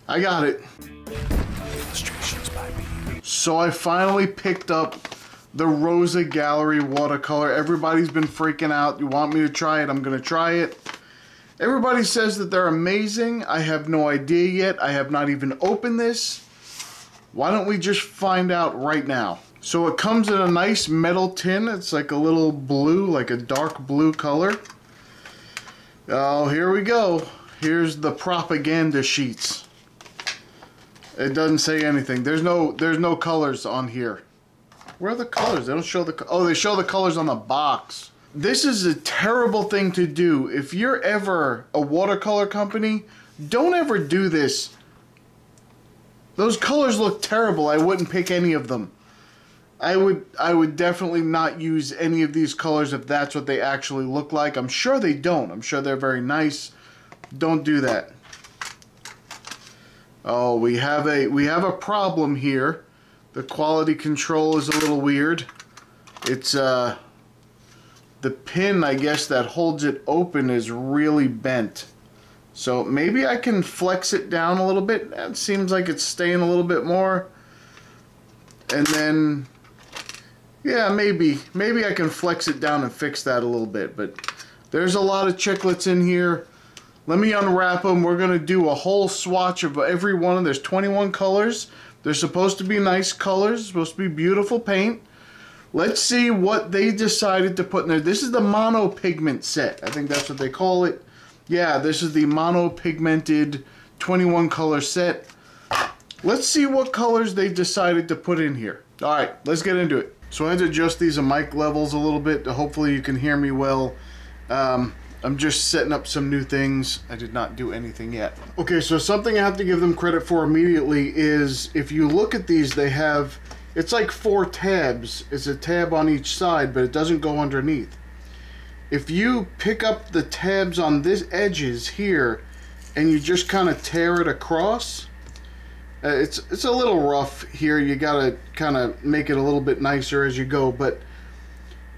I got it. So I finally picked up the Rosa Gallery watercolor. Everybody's been freaking out. You want me to try it? I'm gonna try it. Everybody says that they're amazing. I have no idea yet. I have not even opened this. Why don't we just find out right now? So it comes in a nice metal tin. It's like a little blue, like a dark blue color. Oh, here we go. Here's the propaganda sheets. It doesn't say anything. There's no colors on here. Where are the colors? They don't show the... Oh, they show the colors on the box. This is a terrible thing to do. If you're ever a watercolor company, don't ever do this. Those colors look terrible. I wouldn't pick any of them. I would definitely not use any of these colors if that's what they actually look like. I'm sure they don't. I'm sure they're very nice. Don't do that. Oh, we have a problem here. The quality control is a little weird. It's the pin, I guess, that holds it open is really bent. So maybe I can flex it down a little bit. It seems like it's staying a little bit more. And then, yeah, maybe I can flex it down and fix that a little bit. But there's a lot of chiclets in here. Let me unwrap them. We're going to do a whole swatch of every one. There's 21 colors. They're supposed to be nice colors. Supposed to be beautiful paint. Let's see what they decided to put in there. This is the mono pigment set. I think that's what they call it. Yeah, this is the mono pigmented 21 color set. Let's see what colors they decided to put in here. All right, let's get into it. So I had to adjust these mic levels a little bit. Hopefully you can hear me well. I'm just setting up some new things. I did not do anything yet. Okay, so something I have to give them credit for immediately is if you look at these, they have, it's like 4 tabs. It's a tab on each side, but it doesn't go underneath. If you pick up the tabs on this edges here and you just kind of tear it across, it's a little rough here. You gotta kind of make it a little bit nicer as you go, but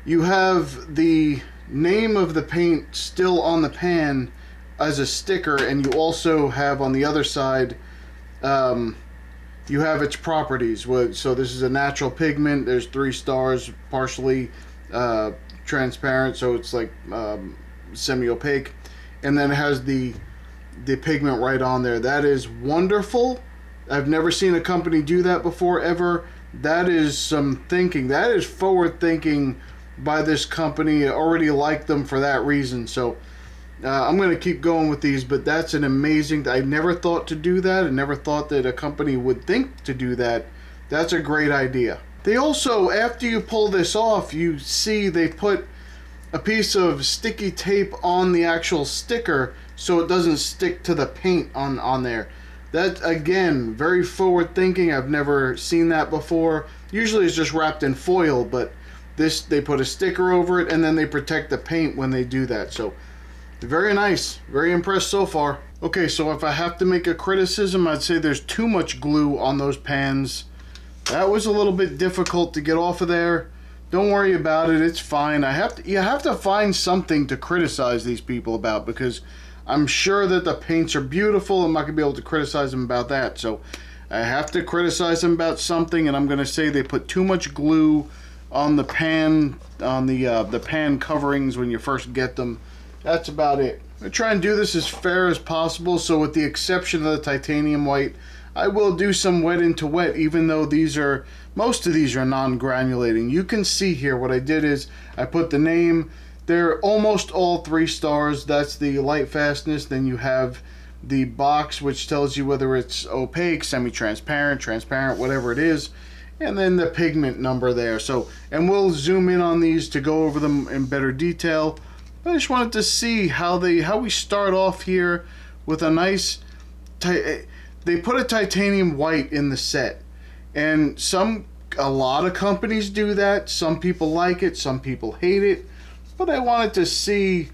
you have the name of the paint still on the pan as a sticker, and you also have on the other side you have its properties. So this is a natural pigment. There's 3 stars, partially transparent, so it's like semi-opaque, and then it has the pigment right on there. That is wonderful. I've never seen a company do that before ever. That is some thinking. That is forward thinking by this company. I already like them for that reason. So I'm going to keep going with these, but that's an amazing... I never thought to do that. I never thought that a company would think to do that. That's a great idea. They also, after you pull this off, you see they put a piece of sticky tape on the actual sticker so it doesn't stick to the paint on there. That, again, very forward thinking. I've never seen that before. Usually it's just wrapped in foil, but this, they put a sticker over it and then they protect the paint when they do that. So very nice. Very impressed so far. Okay, so if I have to make a criticism, I'd say there's too much glue on those pans. That was a little bit difficult to get off of there. Don't worry about it. It's fine. You have to find something to criticize these people about, because I'm sure that the paints are beautiful. I'm not going to be able to criticize them about that. So I have to criticize them about something, and I'm going to say they put too much glue on the pan, on the pan coverings when you first get them. That's about it. I'm going to try and do this as fair as possible. So with the exception of the titanium white, I will do some wet into wet, even though most of these are non-granulating. You can see here what I did is I put the name. They're almost all 3 stars. That's the light fastness. Then you have the box, which tells you whether it's opaque, semi-transparent, transparent, whatever it is. And then the pigment number there. So, and we'll zoom in on these to go over them in better detail. I just wanted to see how we start off here with a nice... They put a titanium white in the set, and a lot of companies do that. Some people like it, some people hate it, but I wanted to see.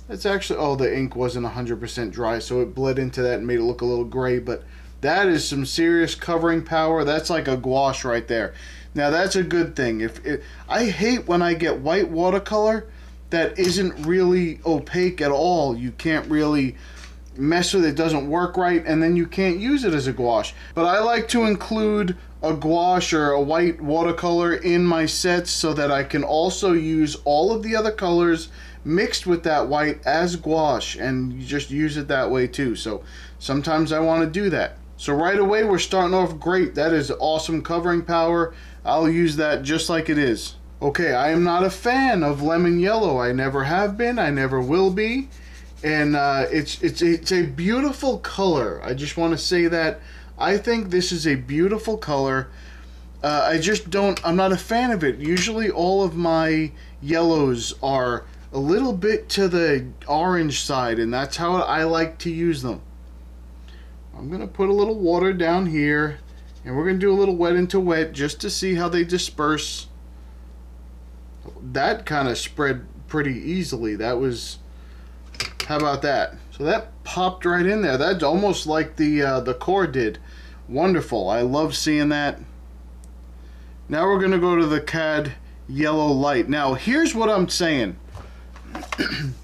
It's actually, oh, the ink wasn't 100% dry, so it bled into that and made it look a little gray, but that is some serious covering power. That's like a gouache right there. Now that's a good thing. I hate when I get white watercolor that isn't really opaque at all. You can't really mess with it, doesn't work right, and then you can't use it as a gouache. But I like to include a gouache or a white watercolor in my sets so that I can also use all of the other colors mixed with that white as gouache, and you just use it that way too. So sometimes I want to do that. So right away we're starting off great. That is awesome covering power. I'll use that just like it is. Okay, I am not a fan of lemon yellow. I never have been, I never will be. And it's a beautiful color. I just want to say that I think this is a beautiful color. I'm not a fan of it. Usually all of my yellows are a little bit to the orange side, and that's how I like to use them. I'm going to put a little water down here, and we're going to do a little wet into wet just to see how they disperse. That kind of spread pretty easily. That was... How about that? So that popped right in there. That's almost like the core did. Wonderful. I love seeing that. Now we're going to go to the CAD yellow light. Now here's what I'm saying.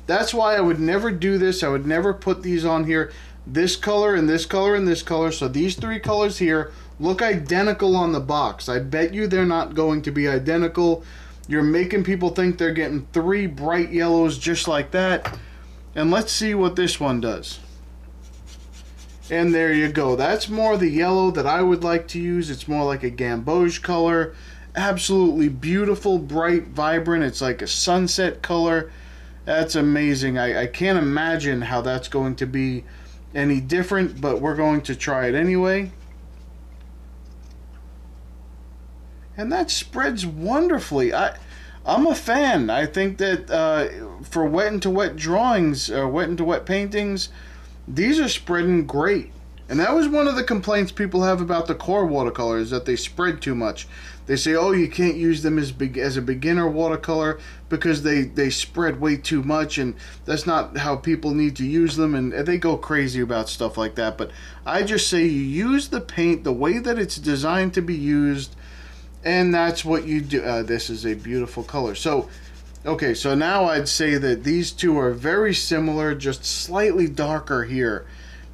That's why I would never do this. I would never put these on here. This color and this color and this color. So these three colors here look identical on the box. I bet you they're not going to be identical. You're making people think they're getting three bright yellows just like that. And let's see what this one does. And there you go. That's more the yellow that I would like to use. It's more like a gamboge color. Absolutely beautiful, bright, vibrant. It's like a sunset color. That's amazing. I can't imagine how that's going to be any different, but we're going to try it anyway. And that spreads wonderfully. I'm a fan. I think that for wet into wet drawings, or wet into wet paintings, these are spreading great. And that was one of the complaints people have about the core watercolors, that they spread too much. They say, oh, you can't use them as a beginner watercolor because they spread way too much, and that's not how people need to use them, and they go crazy about stuff like that. But I just say you use the paint the way that it's designed to be used, and that's what you do. This is a beautiful color. So, okay, so now I'd say that these two are very similar, just slightly darker here.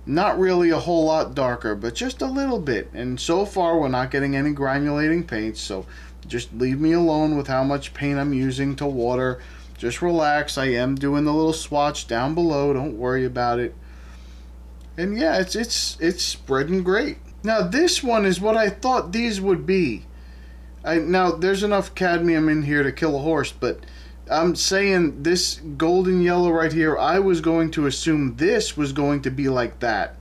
Not really a whole lot darker, but just a little bit. And so far, we're not getting any granulating paints, so just leave me alone with how much paint I'm using to water. Just relax. I am doing the little swatch down below. Don't worry about it. And yeah, it's spreading great. Now, this one is what I thought these would be. Now, there's enough cadmium in here to kill a horse, but I'm saying this golden yellow right here, I was going to assume this was going to be like that,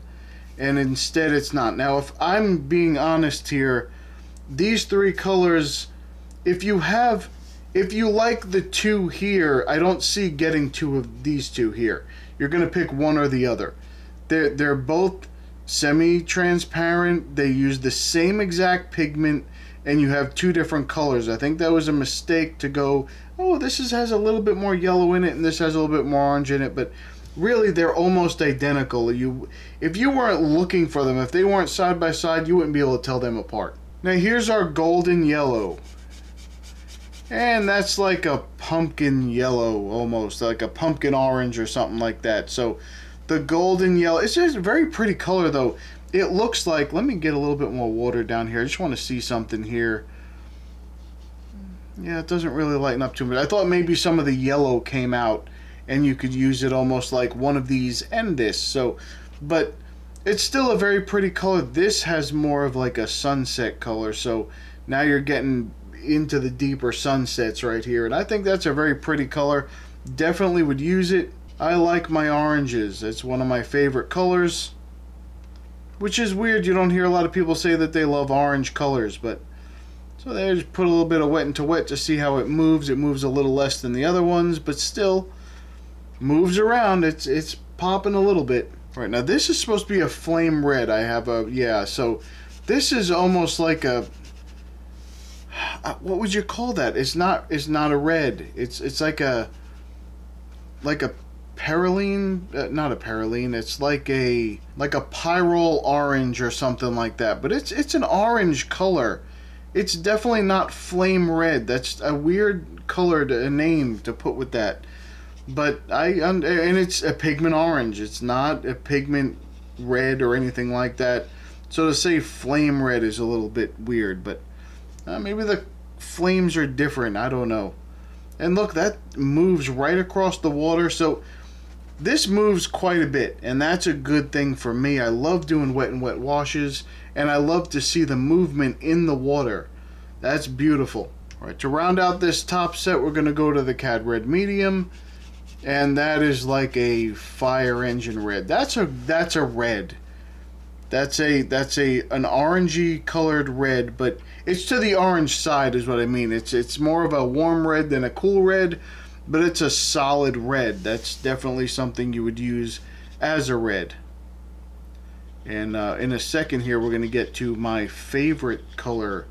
and instead it's not. Now, if I'm being honest here, these three colors, if you like the two here, I don't see getting two of these two here. You're going to pick one or the other. They're both semi-transparent. They use the same exact pigment, and you have two different colors. I think that was a mistake to go, oh, this has a little bit more yellow in it and this has a little bit more orange in it, but really they're almost identical. If you weren't looking for them, if they weren't side by side, you wouldn't be able to tell them apart. Now here's our golden yellow, and that's like a pumpkin yellow, almost like a pumpkin orange or something like that. So the golden yellow, it's just a very pretty color though. It looks like, let me get a little bit more water down here. I just want to see something here. Yeah, it doesn't really lighten up too much. I thought maybe some of the yellow came out and you could use it almost like one of these and this. So, but it's still a very pretty color. This has more of like a sunset color. So now you're getting into the deeper sunsets right here. And I think that's a very pretty color. Definitely would use it. I like my oranges. It's one of my favorite colors. Which is weird. You don't hear a lot of people say that they love orange colors, but so there, just put a little bit of wet into wet to see how it moves. It moves a little less than the other ones, but still moves around. It's popping a little bit. All right, now this is supposed to be a flame red. I have a, yeah, so this is almost like a, what would you call that? It's not a red. It's like a perylene, not a perylene, it's like a pyrrole orange or something like that, but it's an orange color. It's definitely not flame red. That's a weird color, a name to put with that, But and it's a pigment orange. It's not a pigment red or anything like that. So to say flame red is a little bit weird, but maybe the flames are different. I don't know. And look, that moves right across the water. So this moves quite a bit, and that's a good thing for me. I love doing wet and wet washes, and I love to see the movement in the water. That's beautiful. All right, to round out this top set, we're going to go to the Cad Red Medium, and that is like a fire engine red. That's a red. That's an orangey colored red, but it's to the orange side is what I mean. It's more of a warm red than a cool red, but it's a solid red. That's definitely something you would use as a red. And in a second here, we're going to get to my favorite color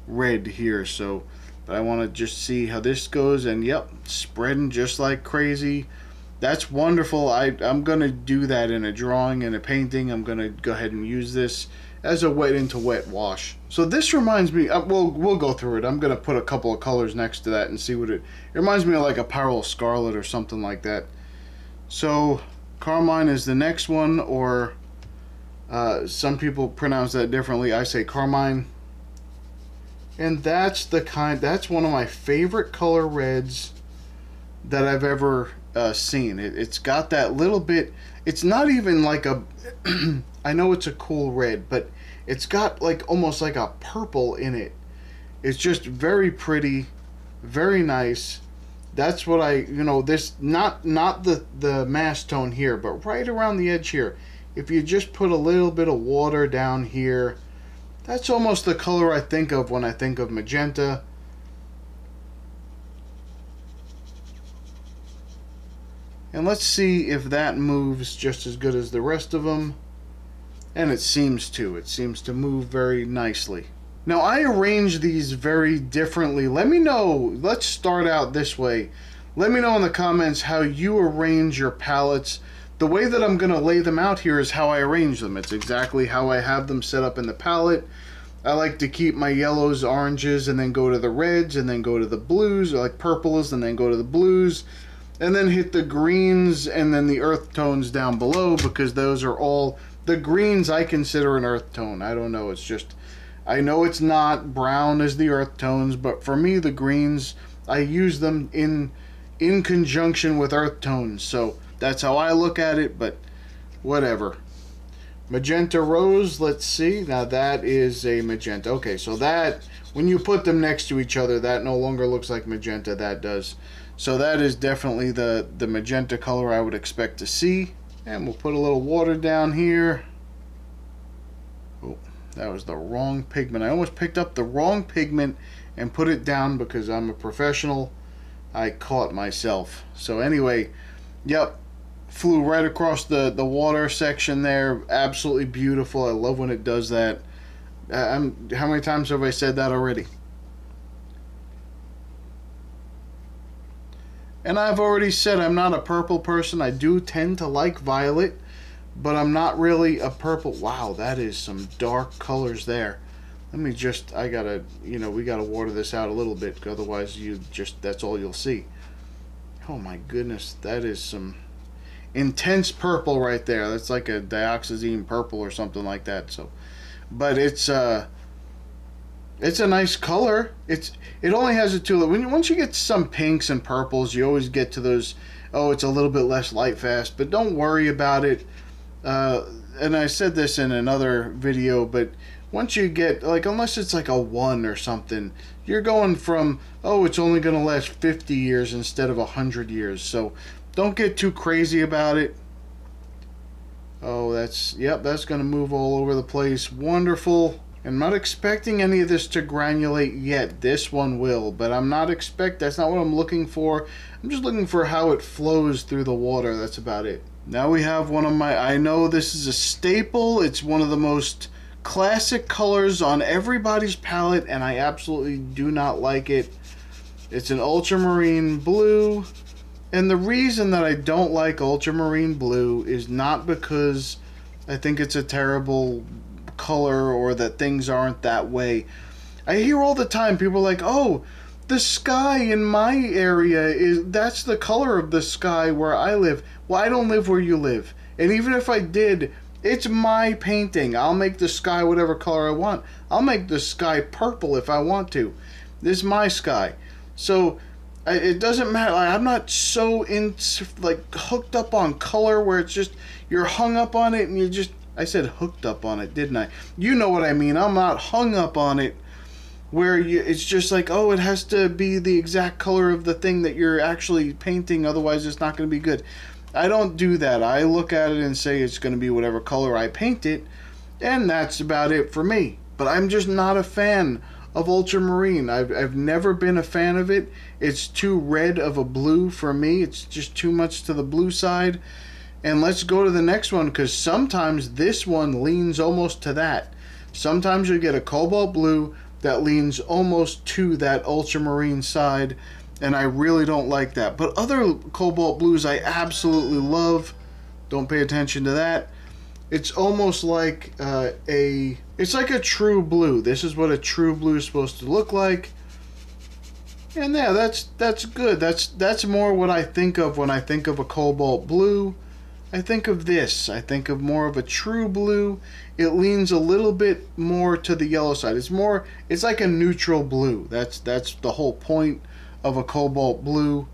red here. So, but I want to just see how this goes. And yep, spreading just like crazy. That's wonderful. I'm going to do that in a drawing and a painting. I'm going to go ahead and use this as a wet into wet wash. So this reminds me, we'll go through it. I'm going to put a couple of colors next to that and see what it reminds me of, like a Pyrrole Scarlet or something like that. So Carmine is the next one, or some people pronounce that differently. I say Carmine. And that's one of my favorite color reds that I've ever seen. It's got that little bit, it's not even like a I know it's a cool red, but it's got like almost like a purple in it. It's just very pretty, very nice. That's what this, not the mass tone here, but right around the edge here. If you just put a little bit of water down here, that's almost the color I think of when I think of magenta. And let's see if that moves just as good as the rest of them. And it seems to. It seems to move very nicely. Now, I arrange these very differently. Let me know. Let's start out this way. Let me know in the comments how you arrange your palettes. The way that I'm going to lay them out here is how I arrange them. It's exactly how I have them set up in the palette. I like to keep my yellows, oranges, and then go to the reds, and then go to the blues, or like purples, and then go to the blues. And then hit the greens and then the earth tones down below, because those are all, the greens I consider an earth tone. I don't know, it's just, I know it's not brown as the earth tones, but for me the greens, I use them in conjunction with earth tones. So that's how I look at it, but whatever. Magenta rose, let's see. Now that is a magenta. Okay, so that, when you put them next to each other, that no longer looks like magenta, that does. So that is definitely the magenta color I would expect to see. And we'll put a little water down here. Oh, that was the wrong pigment. I almost picked up the wrong pigment and put it down because I'm a professional. I caught myself. So anyway, yep, flew right across the water section there. Absolutely beautiful. I love when it does that. How many times have I said that already? And I've already said I'm not a purple person. I do tend to like violet, but I'm not really a purple. Wow, that is some dark colors there. Let me just, I gotta, we gotta water this out a little bit, otherwise that's all you'll see. Oh my goodness, that is some intense purple right there. That's like a dioxazine purple or something like that. So, but it's a nice color. It only has a two. Once you get some pinks and purples, you always get to those. Oh, it's a little bit less light fast, but don't worry about it. And I said this in another video, but once you get, like, unless it's like a 1 or something, you're going from, oh, it's only going to last 50 years instead of 100 years. So don't get too crazy about it. Oh, that's going to move all over the place. Wonderful. I'm not expecting any of this to granulate yet. This one will, but that's not what I'm looking for. I'm just looking for how it flows through the water. That's about it. Now we have one of my, I know this is a staple. It's one of the most classic colors on everybody's palette, and I absolutely do not like it. It's an ultramarine blue, and the reason that I don't like ultramarine blue is not because I think it's a terrible color or that things aren't that way. I hear all the time people are like, oh, the sky in my area that's the color of the sky where I live. Well, I don't live where you live. And even if I did, it's my painting. I'll make the sky whatever color I want. I'll make the sky purple if I want to. This is my sky. So it doesn't matter. I'm not so hooked up on color where it's just you're hung up on it and you just, I said hooked up on it, didn't I? You know what I mean. I'm not hung up on it where it's just like, oh, it has to be the exact color of the thing that you're actually painting, otherwise it's not going to be good. I don't do that. I look at it and say it's going to be whatever color I paint it, and that's about it for me. But I'm just not a fan of ultramarine. I've never been a fan of it. It's too red of a blue for me. It's just too much to the blue side. And let's go to the next one, because sometimes this one leans almost to that. Sometimes you get a cobalt blue that leans almost to that ultramarine side, and I really don't like that. But other cobalt blues I absolutely love. Don't pay attention to that. It's almost like it's like a true blue. This is what a true blue is supposed to look like. And yeah, that's good. That's more what I think of when I think of a cobalt blue. I think of this. I think of more of a true blue. It leans a little bit more to the yellow side. It's like a neutral blue. That's the whole point of a cobalt blue.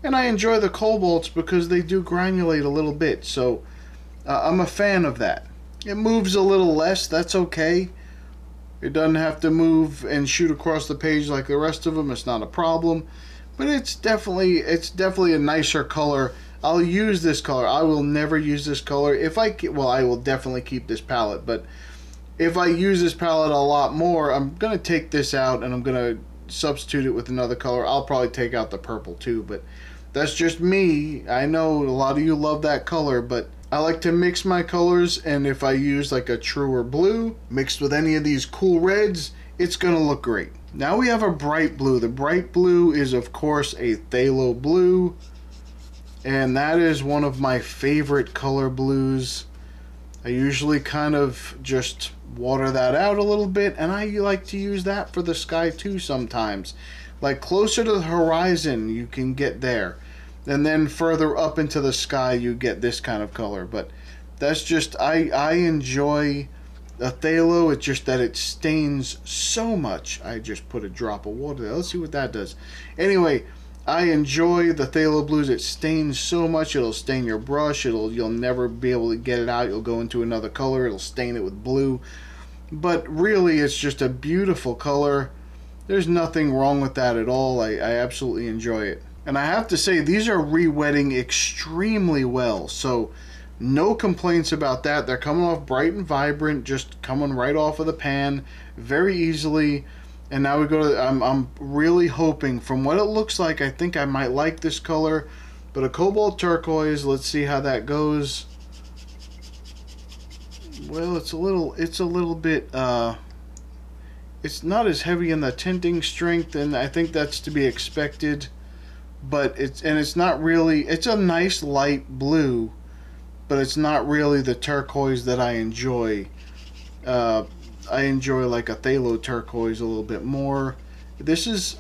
And I enjoy the cobalts because they do granulate a little bit. So I'm a fan of that. It moves a little less. That's okay. It doesn't have to move and shoot across the page like the rest of them. It's not a problem. But it's definitely a nicer color. I'll use this color. I will never use this color. Well, I will definitely keep this palette, but if I use this palette a lot more, I'm going to take this out and I'm going to substitute it with another color. I'll probably take out the purple too, but that's just me. I know a lot of you love that color, but I like to mix my colors, and if I use like a truer blue mixed with any of these cool reds, it's going to look great. Now we have a bright blue. The bright blue is, of course, a phthalo blue. And that is one of my favorite color blues. I usually kind of just water that out a little bit, and I like to use that for the sky too sometimes. Like closer to the horizon, you can get there. And then further up into the sky, you get this kind of color. But that's just, I enjoy a phthalo. It's just that it stains so much. I just put a drop of water there. Let's see what that does. Anyway, I enjoy the phthalo blues. It stains so much. It'll stain your brush. You'll never be able to get it out. You'll go into another color. It'll stain it with blue. But really, it's just a beautiful color. There's nothing wrong with that at all. I absolutely enjoy it. And I have to say, these are re-wetting extremely well. So no complaints about that. They're coming off bright and vibrant, just coming right off of the pan very easily. And now we go to, I'm really hoping, from what it looks like, I think I might like this color. But a cobalt turquoise, let's see how that goes. Well, it's a little bit, it's not as heavy in the tinting strength, and I think that's to be expected. But it's not really, it's a nice light blue, but it's not really the turquoise that I enjoy. I enjoy like a phthalo turquoise a little bit more. This is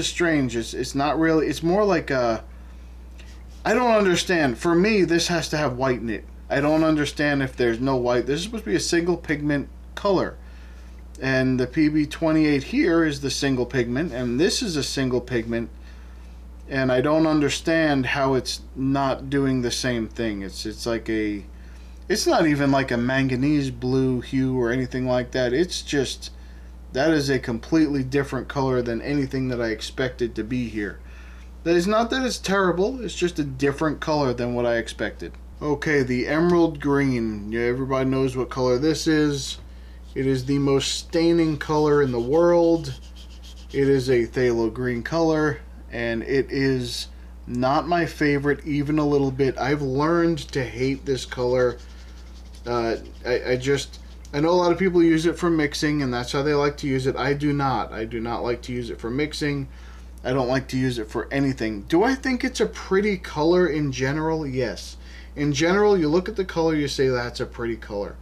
strange. It's not really. It's more like a. I don't understand. For me, this has to have white in it. I don't understand if there's no white. This is supposed to be a single pigment color, and the PB28 here is the single pigment, and this is a single pigment. And I don't understand how it's not doing the same thing. It's like a. It's not even like a manganese blue hue or anything like that. It's just, that is a completely different color than anything that I expected to be here. That is not that it's terrible, it's just a different color than what I expected. Okay, the emerald green. Yeah, everybody knows what color this is. It is the most staining color in the world. It is a phthalo green color, and it is not my favorite even a little bit. I've learned to hate this color. I know a lot of people use it for mixing, and that's how they like to use it. I do not. I do not like to use it for mixing. I don't like to use it for anything. Do I think it's a pretty color in general? Yes. In general, you look at the color, you say that's a pretty color.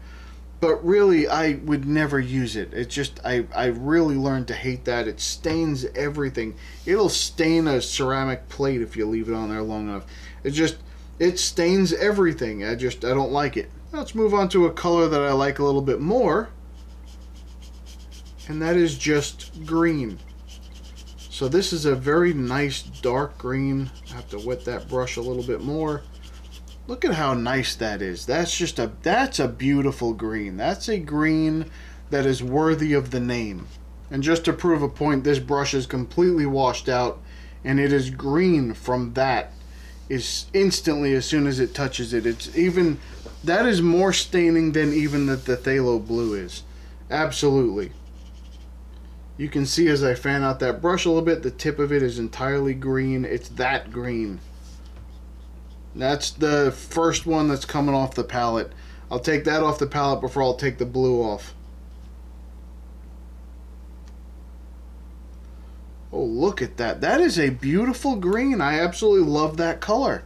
but really I would never use it. It's just I really learned to hate that. It stains everything. It'll stain a ceramic plate if you leave it on there long enough. It stains everything. I don't like it. Let's move on to a color that I like a little bit more, and that is just green. So this is a very nice dark green. I have to wet that brush a little bit more. Look at how nice that is. That's a beautiful green. That's a green that is worthy of the name. And just to prove a point, this brush is completely washed out, and it is green from that is instantly as soon as it touches it. It's even, that is more staining than even the phthalo blue is. Absolutely. You can see as I fan out that brush a little bit, the tip of it is entirely green. It's that green. That's the first one that's coming off the palette. I'll take that off the palette before I'll take the blue off. Oh, look at that. That is a beautiful green. I absolutely love that color.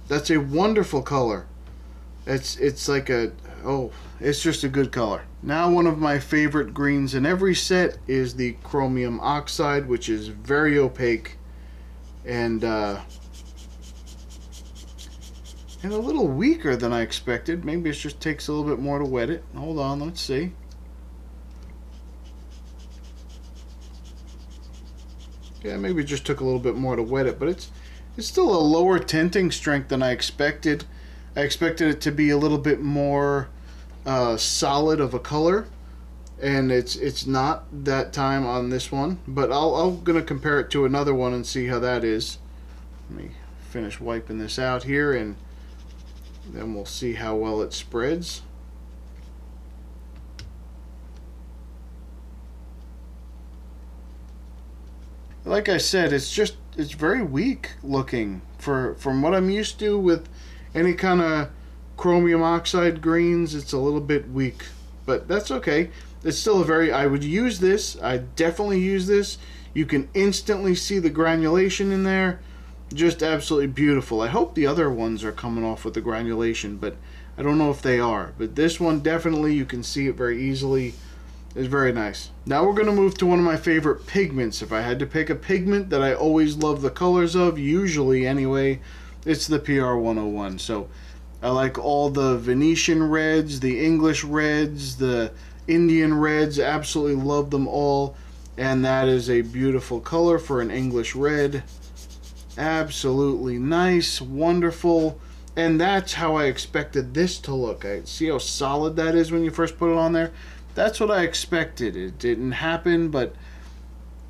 That's a wonderful color. It's like a, oh, it's just a good color. Now one of my favorite greens in every set is the chromium oxide, which is very opaque and a little weaker than I expected. Maybe it just takes a little bit more to wet it. Hold on, let's see. Yeah, maybe it just took a little bit more to wet it, but it's still a lower tinting strength than I expected. I expected it to be a little bit more solid of a color, and it's not that time on this one. But I'm gonna compare it to another one and see how that is. Let me finish wiping this out here, and then we'll see how well it spreads. Like I said, it's very weak looking from what I'm used to with any kind of chromium oxide greens. It's a little bit weak, but that's okay. It's still a very, I would use this. I definitely use this. You can instantly see the granulation in there. Just absolutely beautiful. I hope the other ones are coming off with the granulation, but I don't know if they are. But this one definitely, you can see it very easily. It's very nice. Now we're going to move to one of my favorite pigments. If I had to pick a pigment that I always love the colors of, usually anyway, it's the PR101. So I like all the Venetian reds, the English reds, the Indian reds. Absolutely love them all. And that is a beautiful color for an English red. Absolutely nice, wonderful. And that's how I expected this to look. See how solid that is when you first put it on there? That's what I expected. It didn't happen, but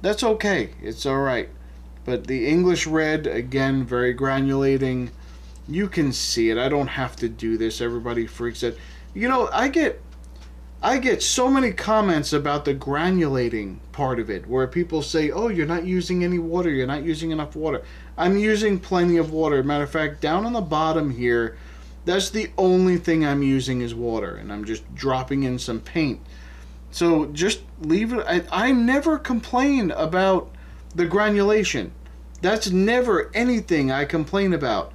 that's okay. It's alright. But the English red, again, very granulating. You can see it. I don't have to do this. Everybody freaks out. You know, I get so many comments about the granulating part of it, where people say, oh, you're not using any water. You're not using enough water. I'm using plenty of water. Matter of fact, down on the bottom here, that's the only thing I'm using is water, and I'm just dropping in some paint. So just leave it. I never complain about the granulation. That's never anything I complain about.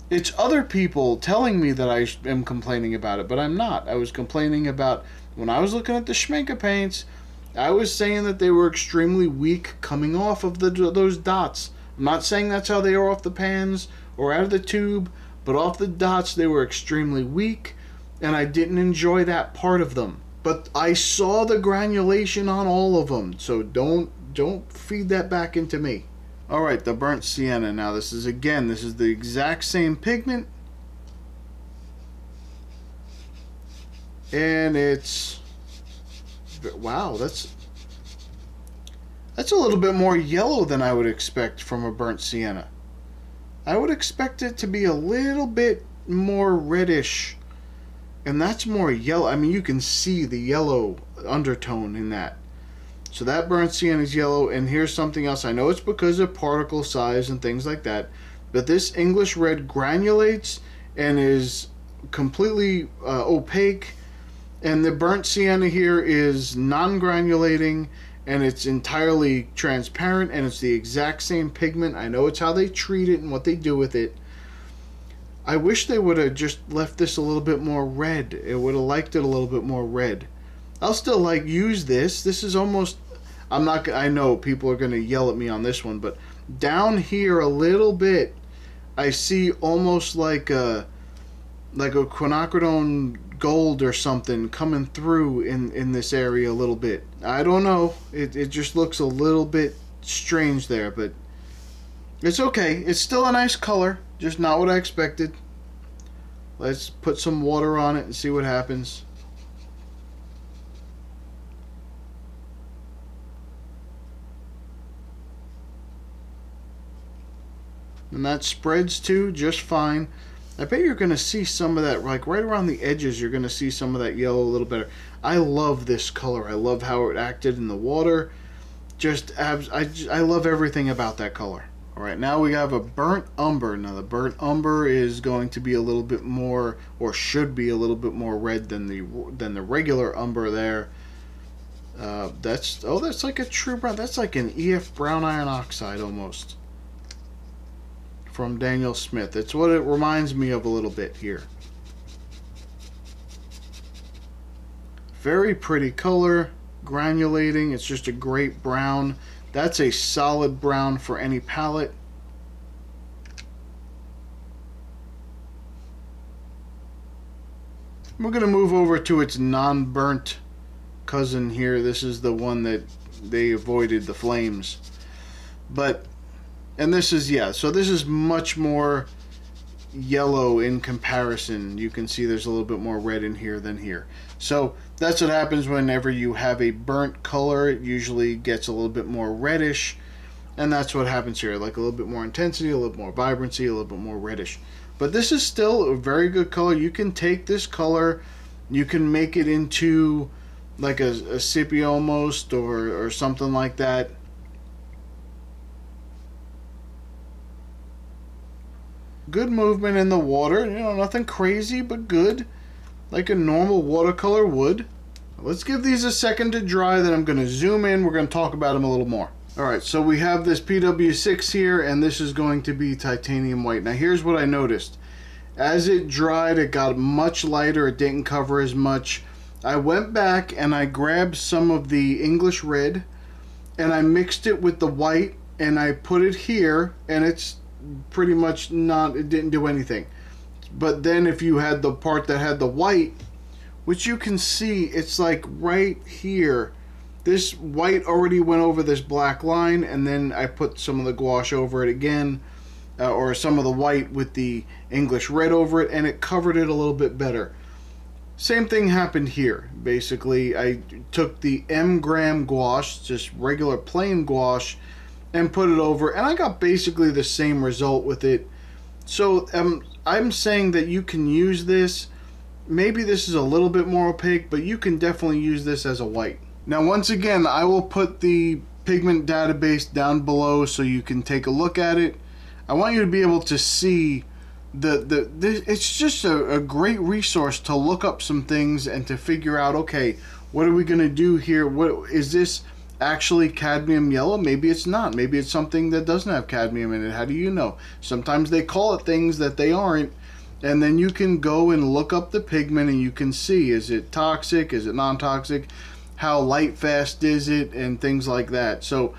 It's other people telling me that I am complaining about it, but I'm not. I was complaining about, when I was looking at the Schmincke paints, I was saying that they were extremely weak coming off of those dots. I'm not saying that's how they are off the pans or out of the tube, but off the dots they were extremely weak, and I didn't enjoy that part of them. But I saw the granulation on all of them, so don't feed that back into me. Alright, the burnt sienna. Now this is the exact same pigment, and it's, wow, that's a little bit more yellow than I would expect from a burnt sienna. I would expect it to be a little bit more reddish, and that's more yellow. I mean, you can see the yellow undertone in that. So that burnt sienna is yellow, and here's something else. I know it's because of particle size and things like that, but this English red granulates and is completely opaque, and the burnt sienna here is non-granulating, and it's entirely transparent, and it's the exact same pigment. I know it's how they treat it and what they do with it. I wish they would have just left this a little bit more red. It would have liked it a little bit more red. I'll still like use this. This is almost, I'm not, I know people are going to yell at me on this one, but down here a little bit, I see almost like a quinacridone gold or something coming through in this area a little bit. I don't know. It just looks a little bit strange there, but it's okay. It's still a nice color, just not what I expected. Let's put some water on it and see what happens. And that spreads too just fine. I bet you're going to see some of that, like right around the edges, you're going to see some of that yellow a little better. I love this color. I love how it acted in the water. I love everything about that color. All right, now we have a burnt umber. Now the burnt umber is going to be a little bit more, or should be a little bit more red than the regular umber there. That's like a true brown. That's like an EF brown iron oxide almost. From Daniel Smith. It's what it reminds me of a little bit here. Very pretty color, granulating. It's just a great brown. That's a solid brown for any palette. We're going to move over to its non-burnt cousin here. This is the one that they avoided the flames. And this is, yeah, so this is much more yellow in comparison. You can see there's a little bit more red in here than here. So that's what happens whenever you have a burnt color. It usually gets a little bit more reddish, and that's what happens here. Like a little bit more intensity, a little more vibrancy, a little bit more reddish. But this is still a very good color. You can take this color, you can make it into like a sepia almost, or something like that. Good movement in the water, you know, nothing crazy, but good, like a normal watercolor would. Let's give these a second to dry, then I'm going to zoom in. We're going to talk about them a little more. Alright, so we have this PW6 here, and this is going to be titanium white. Now here's what I noticed. As it dried, it got much lighter, it didn't cover as much. I went back and I grabbed some of the English red, and I mixed it with the white, and I put it here, and it's pretty much not, it didn't do anything. But then if you had the part that had the white, which you can see, it's like right here, this white already went over this black line, and then I put some of the gouache over it again, or some of the white with the English red over it, and it covered it a little bit better. Same thing happened here. Basically, I took the M-gram gouache, just regular plain gouache, and put it over, and I got basically the same result with it. So I'm saying that you can use this. Maybe this is a little bit more opaque, but you can definitely use this as a white. Now once again, I will put the pigment database down below so you can take a look at it. I want you to be able to see it's just a great resource to look up some things and to figure out, okay, what are we going to do here? What is this actually cadmium yellow? Maybe it's not. Maybe it's something that doesn't have cadmium in it. How do you know? Sometimes they call it things that they aren't, and then you can go and look up the pigment and you can see, is it toxic, is it non-toxic, how light fast is it, and things like that. So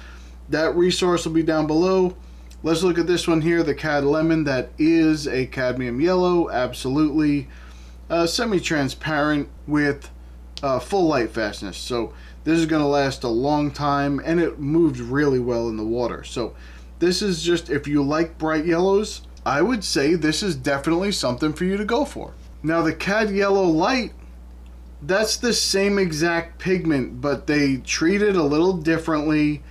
that resource will be down below. Let's look at this one here, the Cad Lemon. That is a cadmium yellow, absolutely. Semi-transparent with full light fastness. So this is going to last a long time, and it moves really well in the water. So this is just, if you like bright yellows, I would say this is definitely something for you to go for. Now the Cad Yellow Light, that's the same exact pigment, but they treat it a little differently,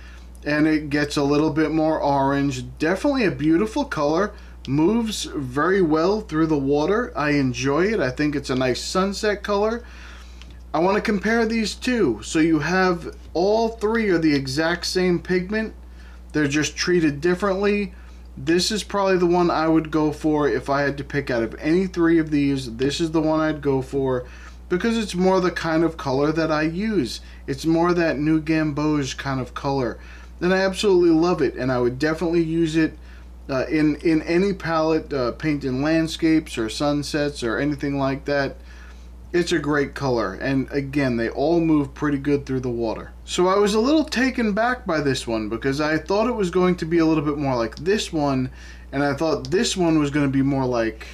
and it gets a little bit more orange. Definitely a beautiful color, moves very well through the water. I enjoy it. I think it's a nice sunset color. I want to compare these two. So you have all three are the exact same pigment. They're just treated differently. This is probably the one I would go for if I had to pick out of any three of these. This is the one I'd go for because it's more the kind of color that I use. It's more that New Gamboge kind of color. And I absolutely love it, and I would definitely use it in any palette, painting landscapes or sunsets or anything like that. It's a great color, and again, they all move pretty good through the water. So I was a little taken back by this one because I thought it was going to be a little bit more like this one, and I thought this one was going to be more like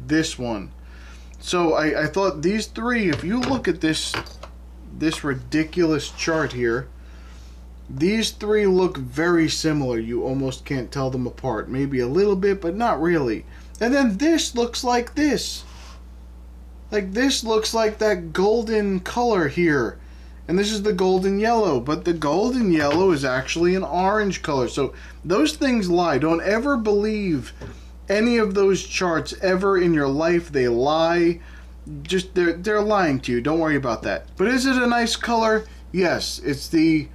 this one. So I thought these three, if you look at this ridiculous chart here, these three look very similar. You almost can't tell them apart. Maybe a little bit, but not really. And then this looks like this. Like this looks like that golden color here. And this is the golden yellow. But the golden yellow is actually an orange color. So those things lie. Don't ever believe any of those charts ever in your life. They lie. Just they're lying to you. Don't worry about that. But is it a nice color? Yes. It's the,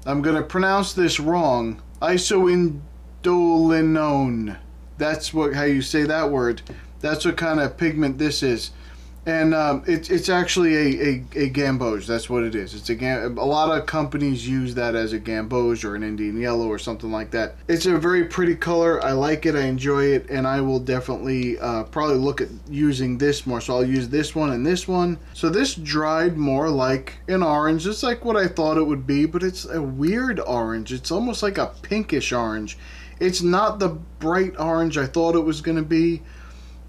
I'm going to pronounce this wrong, isoindolinone. That's how you say that word. That's what kind of pigment this is. And it's actually a gamboge. That's what it is. It's a lot of companies use that as a gamboge or an Indian yellow or something like that. It's a very pretty color. I like it. I enjoy it, and I will definitely probably look at using this more. So I'll use this one and this one. So this dried more like an orange. It's like what I thought it would be, but it's a weird orange. It's almost like a pinkish orange. It's not the bright orange I thought it was going to be.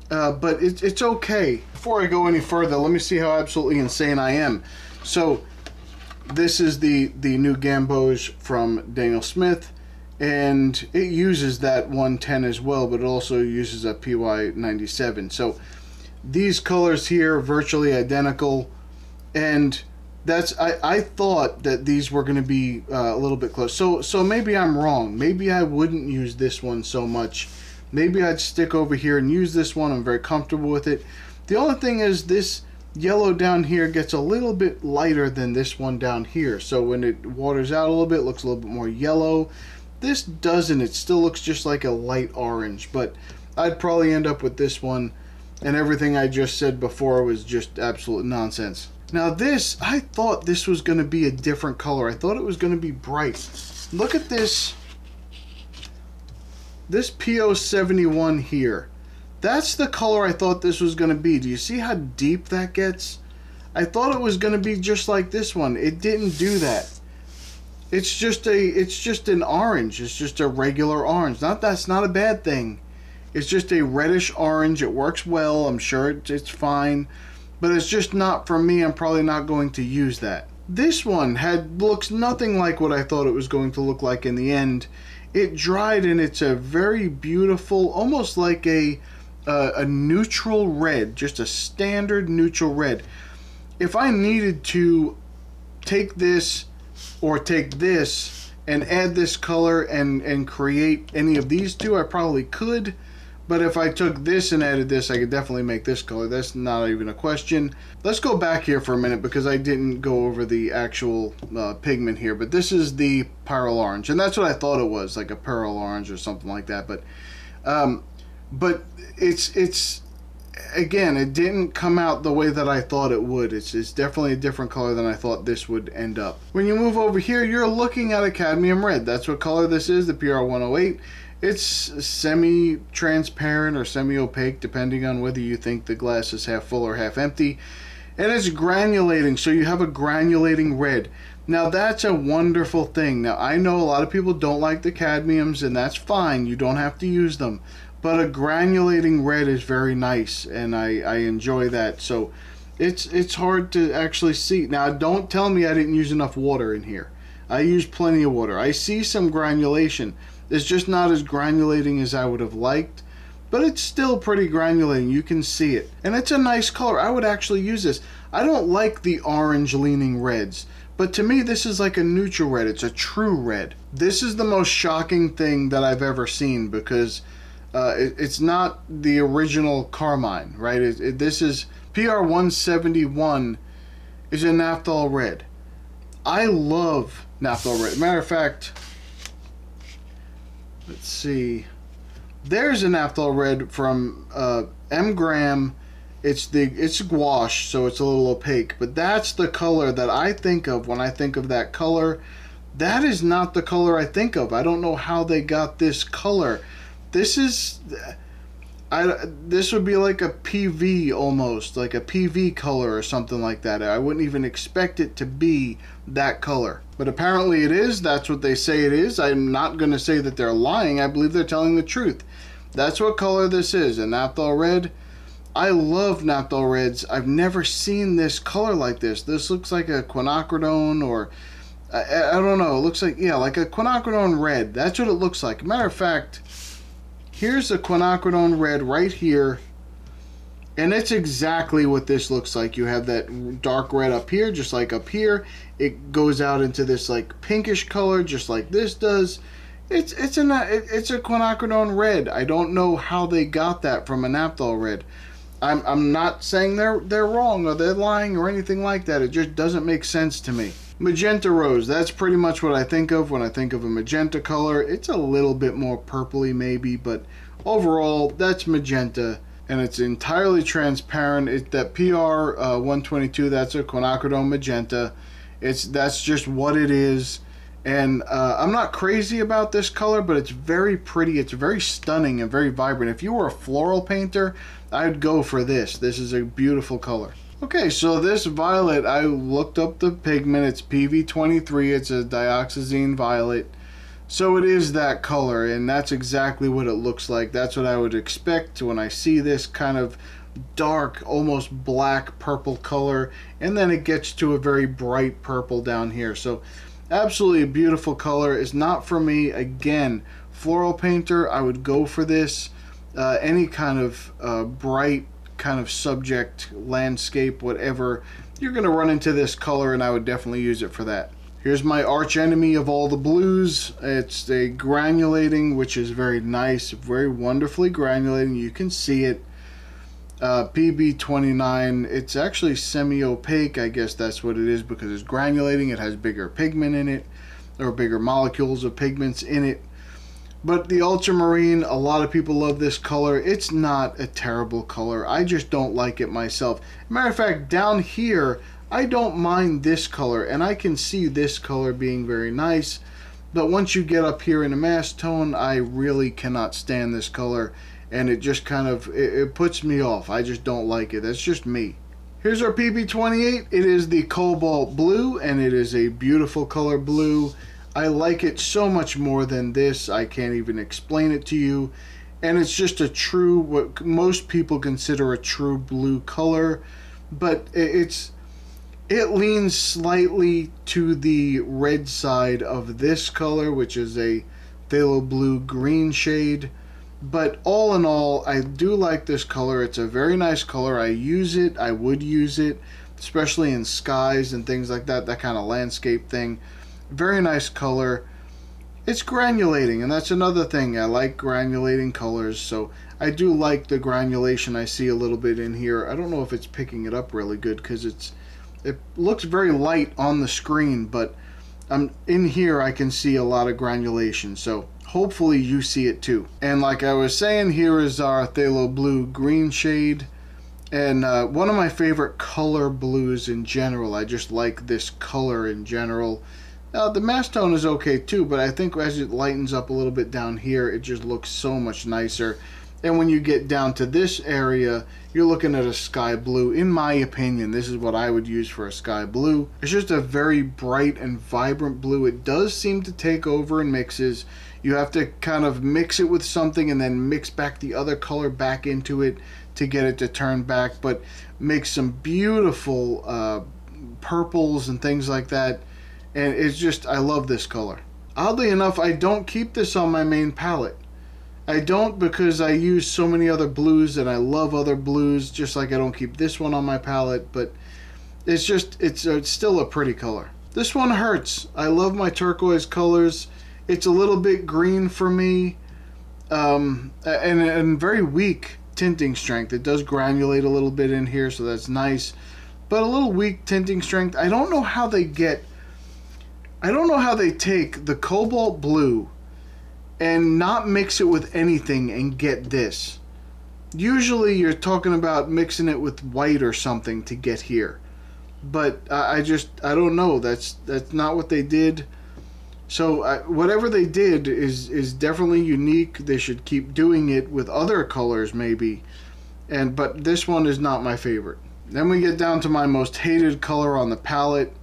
But it's okay. Before I go any further, let me see how absolutely insane I am. So this is the new gamboge from Daniel Smith, and it uses that 110 as well, but it also uses a PY97. So these colors here are virtually identical, and that's I thought that these were going to be a little bit close. So maybe I'm wrong. Maybe I wouldn't use this one so much. Maybe I'd stick over here and use this one. I'm very comfortable with it. The only thing is this yellow down here gets a little bit lighter than this one down here. So when it waters out a little bit, it looks a little bit more yellow. This doesn't. It still looks just like a light orange. But I'd probably end up with this one. And everything I just said before was just absolute nonsense. Now this, I thought this was going to be a different color. I thought it was going to be bright. Look at this. This PO71 here, that's the color I thought this was going to be. Do you see how deep that gets? I thought it was going to be just like this one. It didn't do that. It's just an orange. It's just a regular orange. That's not a bad thing. It's just a reddish orange. It works well. I'm sure it's fine, but it's just not for me. I'm probably not going to use that. This one looks nothing like what I thought it was going to look like in the end. It dried, and it's a very beautiful, almost like a neutral red, just a standard neutral red. If I needed to take this or take this and add this color and create any of these two, I probably could. But if I took this and added this, I could definitely make this color. That's not even a question. Let's go back here for a minute because I didn't go over the actual pigment here. But this is the Pearl Orange. And that's what I thought it was, like a Pearl Orange or something like that. But it's again, it didn't come out the way that I thought it would. It's definitely a different color than I thought this would end up. When you move over here, you're looking at a cadmium red. That's what color this is, the PR108. It's semi-transparent or semi-opaque, depending on whether you think the glass is half full or half empty. And it's granulating, so you have a granulating red. Now that's a wonderful thing. Now I know a lot of people don't like the cadmiums, and that's fine. You don't have to use them. But a granulating red is very nice, and I enjoy that. So it's hard to actually see. Now don't tell me I didn't use enough water in here. I used plenty of water. I see some granulation. It's just not as granulating as I would have liked, but it's still pretty granulating. You can see it. And it's a nice color. I would actually use this. I don't like the orange leaning reds, but to me this is like a neutral red. It's a true red. This is the most shocking thing that I've ever seen because it's not the original carmine, right? This is PR171 is a naphthol red. I love naphthol red. Matter of fact, let's see. There's a naphthol red from M. Graham. It's gouache, so it's a little opaque. But that's the color that I think of when I think of that color. That is not the color I think of. I don't know how they got this color. this is, this would be like a PV almost, like a PV color or something like that. I wouldn't even expect it to be that color. But apparently it is. That's what they say it is. I'm not going to say that they're lying. I believe they're telling the truth. That's what color this is, a naphthol red. I love naphthol reds. I've never seen this color like this. This looks like a quinacridone, or I don't know. It looks like, yeah, like a quinacridone red. That's what it looks like. Matter of fact, here's the quinacridone red right here. And it's exactly what this looks like. You have that dark red up here, just like up here. It goes out into this like pinkish color, just like this does. It's a quinacridone red. I don't know how they got that from a naphthol red. I'm not saying they're wrong or they're lying or anything like that. It just doesn't make sense to me. Magenta rose. That's pretty much what I think of when I think of a magenta color. It's a little bit more purpley maybe, but overall that's magenta. And it's entirely transparent. It's that PR 122. That's a quinacridone magenta. That's just what it is. And I'm not crazy about this color, but it's very pretty. It's very stunning and very vibrant. If you were a floral painter, I'd go for this. This is a beautiful color. Okay, so this violet, I looked up the pigment. It's PV23. It's a dioxazine violet. So it is that color, and that's exactly what it looks like. That's what I would expect when I see this kind of dark, almost black purple color, and then it gets to a very bright purple down here. So absolutely a beautiful color. It's not for me. Again, floral painter, I would go for this. Any kind of bright kind of subject, landscape, whatever, you're going to run into this color, and I would definitely use it for that. Here's my arch enemy of all the blues. It's a granulating, which is very nice, very wonderfully granulating. You can see it. PB29, it's actually semi-opaque. I guess that's what it is because it's granulating. It has bigger pigment in it, or bigger molecules of pigments in it. But the ultramarine, a lot of people love this color. It's not a terrible color. I just don't like it myself. Matter of fact, down here, I don't mind this color, and I can see this color being very nice. But once you get up here in a mass tone, I really cannot stand this color, and it just kind of, it puts me off. I just don't like it. That's just me. Here's our PB28. It is the cobalt blue, and it is a beautiful color blue. I like it so much more than this. I can't even explain it to you. And it's just a true, what most people consider a true blue color, but it leans slightly to the red side of this color, which is a phthalo blue green shade. But all in all, I do like this color. It's a very nice color. I use it. I would use it, especially in skies and things like that, that kind of landscape thing. Very nice color. It's granulating, and that's another thing. I like granulating colors, so I do like the granulation I see a little bit in here. I don't know if it's picking it up really good because it looks very light on the screen, but in here I can see a lot of granulation, so hopefully you see it too. And like I was saying, here is our phthalo blue green shade, and one of my favorite color blues in general. I just like this color in general. The mass tone is okay too, but I think as it lightens up a little bit down here, it just looks so much nicer. And when you get down to this area, you're looking at a sky blue. In my opinion, this is what I would use for a sky blue. It's just a very bright and vibrant blue. It does seem to take over in mixes. You have to kind of mix it with something and then mix back the other color back into it to get it to turn back, but make some beautiful purples and things like that. And it's just, I love this color. Oddly enough, I don't keep this on my main palette. I don't, because I use so many other blues and I love other blues, just like I don't keep this one on my palette, but it's just, it's still a pretty color. This one hurts. I love my turquoise colors. It's a little bit green for me, and very weak tinting strength. It does granulate a little bit in here, so that's nice, but a little weak tinting strength. I don't know how they take the cobalt blue and not mix it with anything and get this. Usually you're talking about mixing it with white or something to get here, but I don't know. That's not what they did. So whatever they did is definitely unique. They should keep doing it with other colors maybe. But this one is not my favorite. Then we get down to my most hated color on the palette.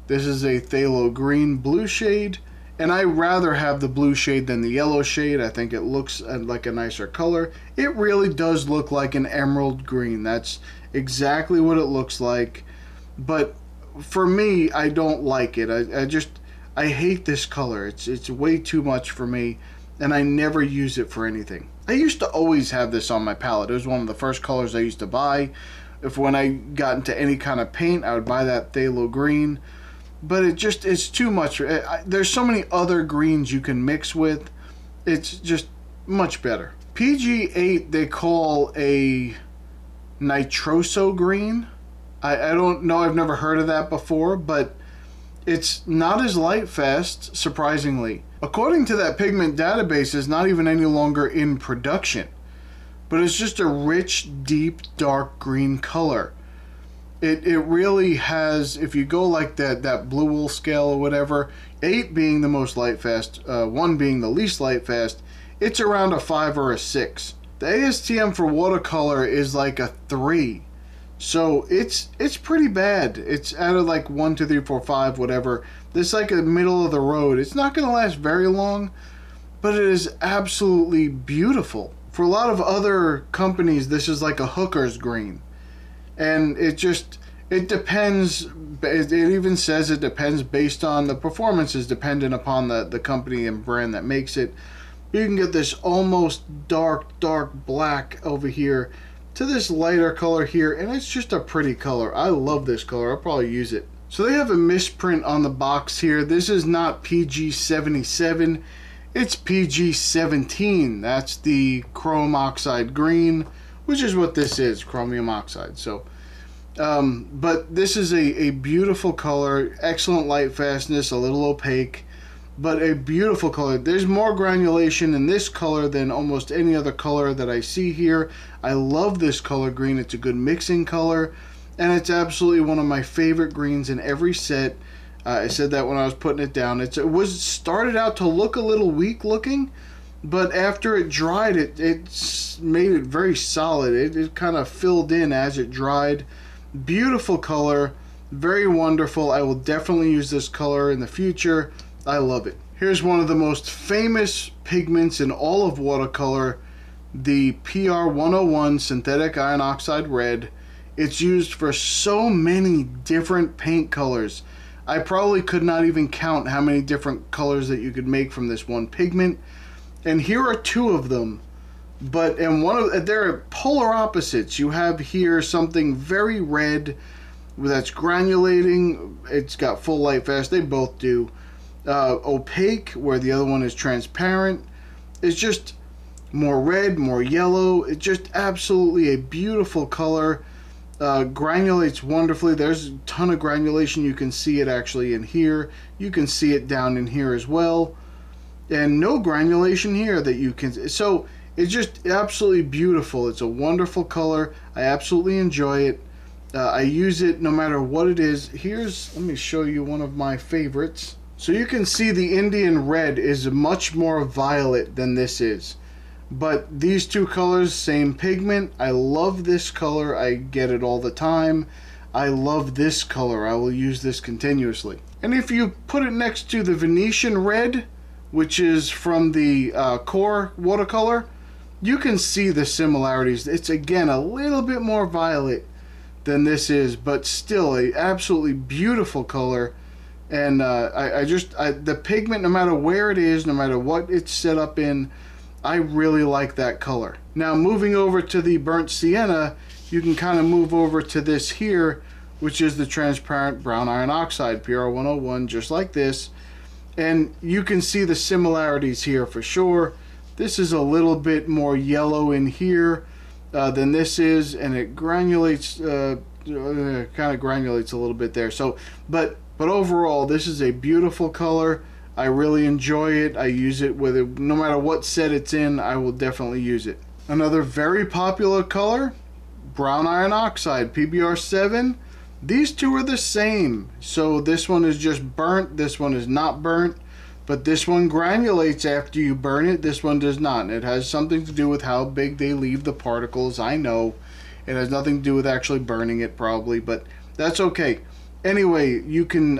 This is a phthalo green blue shade, and I rather have the blue shade than the yellow shade. I think it looks like a nicer color. It really does look like an emerald green. That's exactly what it looks like. But for me, I don't like it. I hate this color. It's way too much for me, and I never use it for anything. I used to always have this on my palette. It was one of the first colors I used to buy. If when I got into any kind of paint, I would buy that phthalo green. But it's too much. There's so many other greens you can mix with. It's just much better. PG8 they call a nitroso green. I don't know. I've never heard of that before, but it's not as light fast, surprisingly. According to that pigment database, it's not even any longer in production. But it's just a rich, deep, dark green color. It really has, if you go like that blue wool scale or whatever, 8 being the most light fast, 1 being the least light fast, it's around a 5 or a 6. The ASTM for watercolor is like a 3. So it's pretty bad. It's out of like 1, 2, 3, 4, 5, whatever. This is like a middle of the road. It's not going to last very long, but it is absolutely beautiful. For a lot of other companies, this is like a hooker's green. And it depends. It even says it depends based on the performance is dependent upon the company and brand that makes it. You can get this almost dark black over here to this lighter color here, and it's just a pretty color. I love this color. I'll probably use it. So they have a misprint on the box here. This is not PG77, it's PG17. That's the chrome oxide green, which is what this is, chromium oxide. So but this is a beautiful color, excellent light fastness, a little opaque, but a beautiful color. There's more granulation in this color than almost any other color that I see here. I love this color green. It's a good mixing color, and it's absolutely one of my favorite greens in every set. I said that when I was putting it down. It was started out to look a little weak looking, but after it dried, it made it very solid. It kind of filled in as it dried. Beautiful color, very wonderful. I will definitely use this color in the future. I love it. Here's one of the most famous pigments in all of watercolor, the PR101 synthetic iron oxide red. It's used for so many different paint colors. I probably could not even count how many different colors that you could make from this one pigment. And here are 2 of them. But they're polar opposites. You have here something very red that's granulating. It's got full light fast. They both do. Opaque, where the other one is transparent. It's just more red, more yellow. It's just absolutely a beautiful color. Granulates wonderfully. There's a ton of granulation. You can see it actually in here. You can see it down in here as well. And no granulation here that you can. So it's just absolutely beautiful. It's a wonderful color. I absolutely enjoy it. I use it no matter what it is. Let me show you one of my favorites. So you can see the Indian red is much more violet than this is. But these 2 colors, same pigment. I love this color. I get it all the time. I love this color. I will use this continuously. And if you put it next to the Venetian red, which is from the Core watercolor, you can see the similarities. It's again a little bit more violet than this is, but still a absolutely beautiful color. And the pigment, no matter where it is, no matter what it's set up in, I really like that color. Now moving over to the burnt sienna, you can kind of move over to this here, which is the transparent brown iron oxide, PR101, just like this. And you can see the similarities here for sure. This is a little bit more yellow in here than this is, and it granulates, kind of granulates a little bit there. So, but overall, this is a beautiful color. I really enjoy it. I use it with it, no matter what set it's in. I will definitely use it. Another very popular color, brown iron oxide, PBR7. These 2 are the same. So this one is just burnt. This one is not burnt. But this one granulates after you burn it. This one does not. It has something to do with how big they leave the particles. I know. It has nothing to do with actually burning it probably, but that's okay. Anyway, you can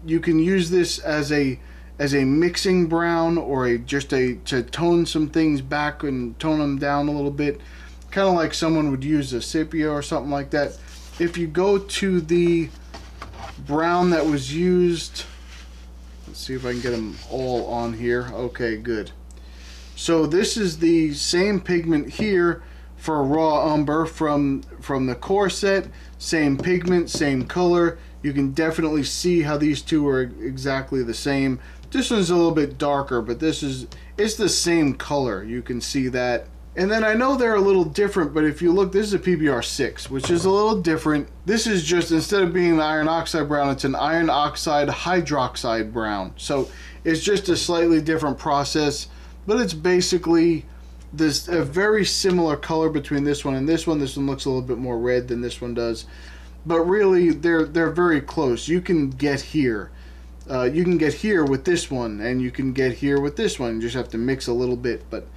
use this as a mixing brown, or to tone some things back and tone them down a little bit, kind of like someone would use a sepia or something like that. If you go to the brown that was used, let's see if I can get them all on here. Okay, good. So this is the same pigment here for raw umber from the core set. Same pigment, same color. You can definitely see how these two are exactly the same. This one's a little bit darker, but it's the same color. You can see that. And then I know they're a little different, but if you look, this is a PBR 6, which is a little different. This is just, instead of being an iron oxide brown, it's an iron oxide hydroxide brown. So it's just a slightly different process, but it's basically a very similar color between this one and this one. This one looks a little bit more red than this one does, but really they're very close. You can get here. You can get here with this one, and you can get here with this one. You just have to mix a little bit, but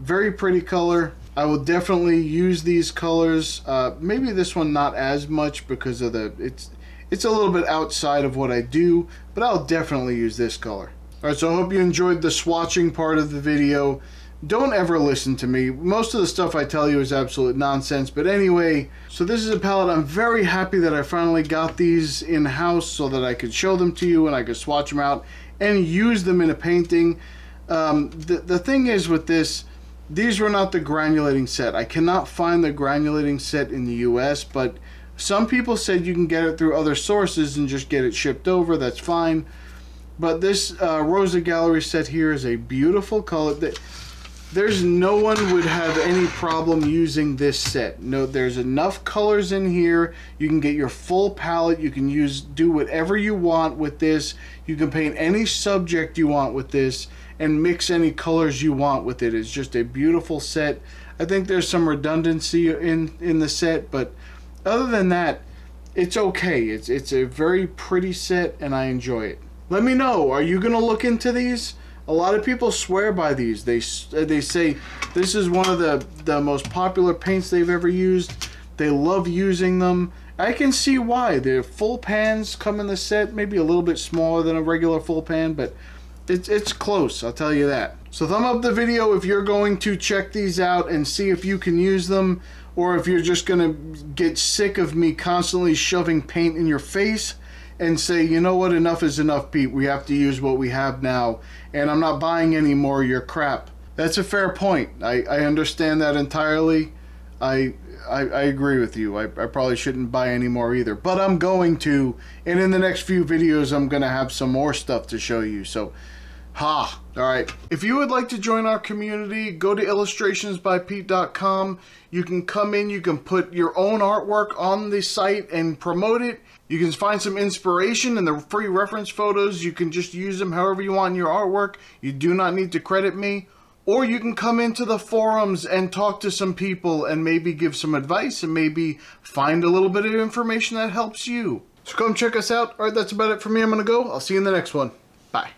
very pretty color. I will definitely use these colors. Maybe this one not as much because of it's a little bit outside of what I do, but I'll definitely use this color. Alright, so I hope you enjoyed the swatching part of the video. Don't ever listen to me. Most of the stuff I tell you is absolute nonsense. But anyway, so this is a palette. I'm very happy that I finally got these in-house so that I could show them to you and I could swatch them out and use them in a painting. The thing is with this, these were not the granulating set. I cannot find the granulating set in the US, but some people said you can get it through other sources and just get it shipped over. That's fine. But this Rosa Gallery set here is a beautiful color. There's no one would have any problem using this set. No, there's enough colors in here. You can get your full palette. You can do whatever you want with this. You can paint any subject you want with this and mix any colors you want with it. It's just a beautiful set. I think there's some redundancy in the set, but other than that, it's okay. It's a very pretty set and I enjoy it. Let me know, are you gonna look into these? A lot of people swear by these. They say this is one of the most popular paints they've ever used. They love using them. I can see why. The full pans come in the set, maybe a little bit smaller than a regular full pan, but it's close, I'll tell you that. So thumb up the video if you're going to check these out and see if you can use them, or if you're just gonna get sick of me constantly shoving paint in your face and say, you know what, enough is enough, Pete. We have to use what we have now, and I'm not buying any more of your crap. That's a fair point. I understand that entirely. I agree with you. I probably shouldn't buy any more either, but I'm going to, and in the next few videos I'm gonna have some more stuff to show you. So alright. If you would like to join our community, go to illustrationsbypete.com. You can come in, you can put your own artwork on the site and promote it. You can find some inspiration in the free reference photos. You can just use them however you want in your artwork. You do not need to credit me. Or you can come into the forums and talk to some people and maybe give some advice and maybe find a little bit of information that helps you. So come check us out. Alright, that's about it for me. I'm going to go. I'll see you in the next one. Bye.